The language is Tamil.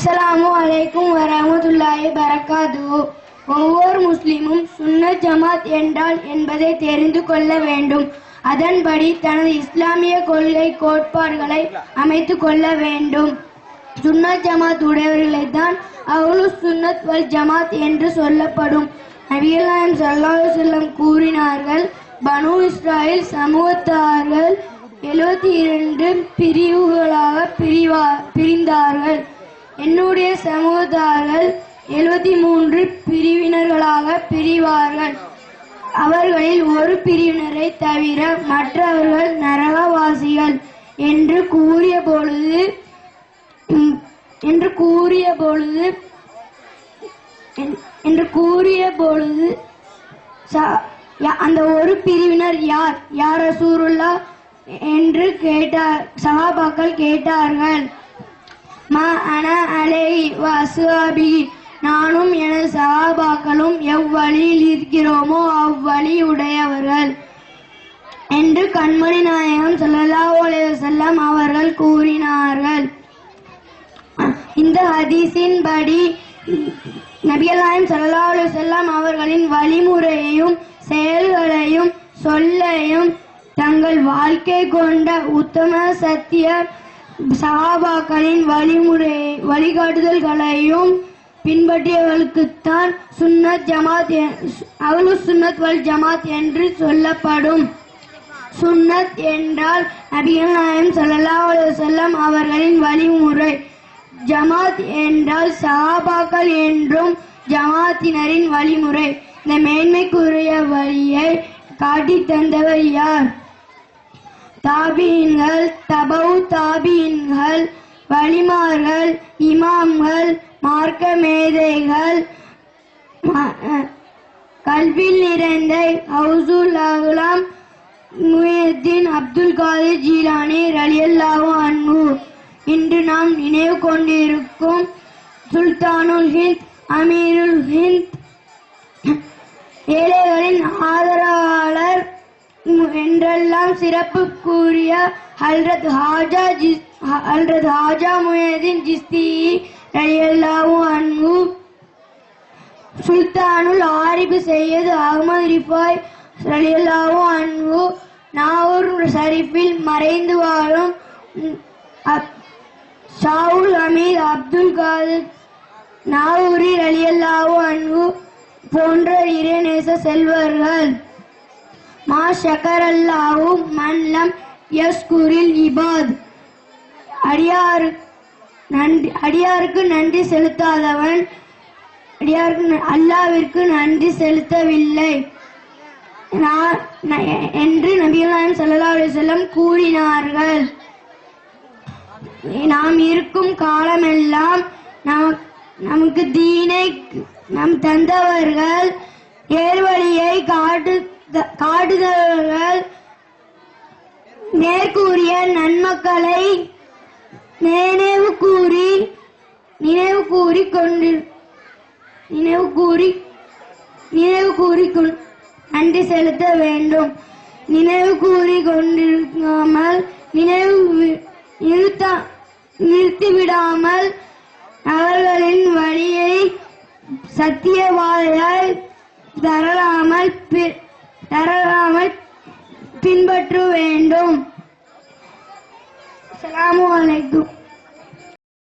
அஸ்ஸலாமு அலைக்கும் வரஹ்மத்துல்லாஹி பரக்காத்துஹு. ஒவ்வொரு முஸ்லிமும் சுன்னத் ஜமாத் என்றால் என்பதை தெரிந்து கொள்ள வேண்டும். அதன்படி தனது இஸ்லாமிய கொள்கை கோட்பாடுகளை அமைத்துக் கொள்ள வேண்டும். சுன்னத் ஜமாத் உடையவர்களைத்தான் அஹ்லுஸ் சுன்னத் வல் ஜமாத் என்று சொல்லப்படும். நபிகள் நாயகம் ஸல்லல்லாஹு அலைஹி வஸல்லம் கூறினார்கள், பனு இஸ்ராயேல் சமூகத்தார்கள் 72 பிரிவுகளாக பிரிந்தார்கள். என்னுடைய சமூகத்தார்கள் 73 பிரிவினர்களாக பிரிவார்கள். அவர்களில் ஒரு பிரிவினரை தவிர மற்றவர்கள் நரகவாசிகள் என்று கூறிய பொழுது அந்த ஒரு பிரிவினர் யார் யார் ரசூலுல்லாஹ் என்று சஹாபாக்கள் கேட்டார்கள். மா அன அலைஹி வ அஸ்ஹாபி, நானும் எனது சஹாபாக்களும் எவ்வழியில் இருக்கிறோமோ அவ்வழி உடையவர்கள் என்று கண்மணி நாயகம் ஸல்லல்லாஹு அலைஹி வஸல்லம் அவர்கள் கூறினார்கள். இந்த ஹதீஸின் படி நபிகள் நாயகம் ஸல்லல்லாஹு அலைஹி வஸல்லம் அவர்களின் வழிமுறையையும் செயல்களையும் சொல்லையும் தங்கள் வாழ்க்கை கொண்ட உத்தம சத்திய சஹாபாக்களின் வழிகாட்டுதல்களையும் பின்பற்றியவர்களுக்குத்தான் சுன்னத் ஜமாத் அஹ்லுஸ் சுன்னத் வல் ஜமாத் என்று சொல்லப்படும். சுன்னத் என்றால் நபிகள் நாயகம் ஸல்லல்லாஹு அலைஹி வஸல்லம் அவர்களின் வழிமுறை. ஜமாத் என்றால் சஹாபாக்கள் என்றும் ஜமாத்தினரின் வழிமுறை. இந்த மேன்மைக்குரிய வழியை காட்டி தந்தவர் யார்? தாபீன்கள், தபவு தாபீன்கள், வலிமார்கள், இமாம்கள், மார்க்க மேதைகள், கல்வியில் நிறைந்த ஹவுசுல் அலாம் முஹியுத்தீன் அப்துல் காதிர் ஜீலானி ரலியல்லாஹு அன்ஹு. இன்று நாம் நினைவு கொண்டிருக்கும் சுல்தானுல் ஹிந்த், அமீருல் ஹிந்த், ஏழைகளின் ஆதரவாளர் என்றெல்லாம் சிறப்புக்குரிய ஹல்ரத் ஹாஜா முஹியுத்தீன் சிஸ்தி ரலியல்லாஹு அன்ஹு, சுல்தானுல் ஆரிப் சையத் அஹ்மத் ரிஃபாய் ரலியல்லாஹு அன்ஹு, நாகூர் ஷரீஃபில் மறைந்து வாழும் ஷாவுல் ஹமீத் அப்துல் காதிர் நாகூரி ரலியல்லாஹு அன்ஹு போன்ற இறைநேச செல்வர்கள். மா ஷக்கரல்லாஹு மன் லம் யஸ்குரில் இபாத், அடியாருக்கு நன்றி செலுத்தாதவன் அல்லாஹ்விற்கு நன்றி செலுத்தவில்லை என்று நபிகள் நாயகம் ஸல்லல்லாஹு அலைஹி வஸல்லம் கூறினார்கள். நாம் இருக்கும் காலமெல்லாம் நமக்கு தீனை நம் தந்தவர்கள், நேர்வழியை காட்டுதவர்கள், நேர்கூறிய நன்மக்களை நினைவு கூறி நன்றி செலுத்த வேண்டும். நினைவு கூறி கொண்டிருக்காமல் நிறுத்திவிடாமல் அவர்களின் வழியை சத்தியவாயால் தரலாமல் பின்பற்ற வேண்டும். அஸ்ஸலாமு அலைக்கும்.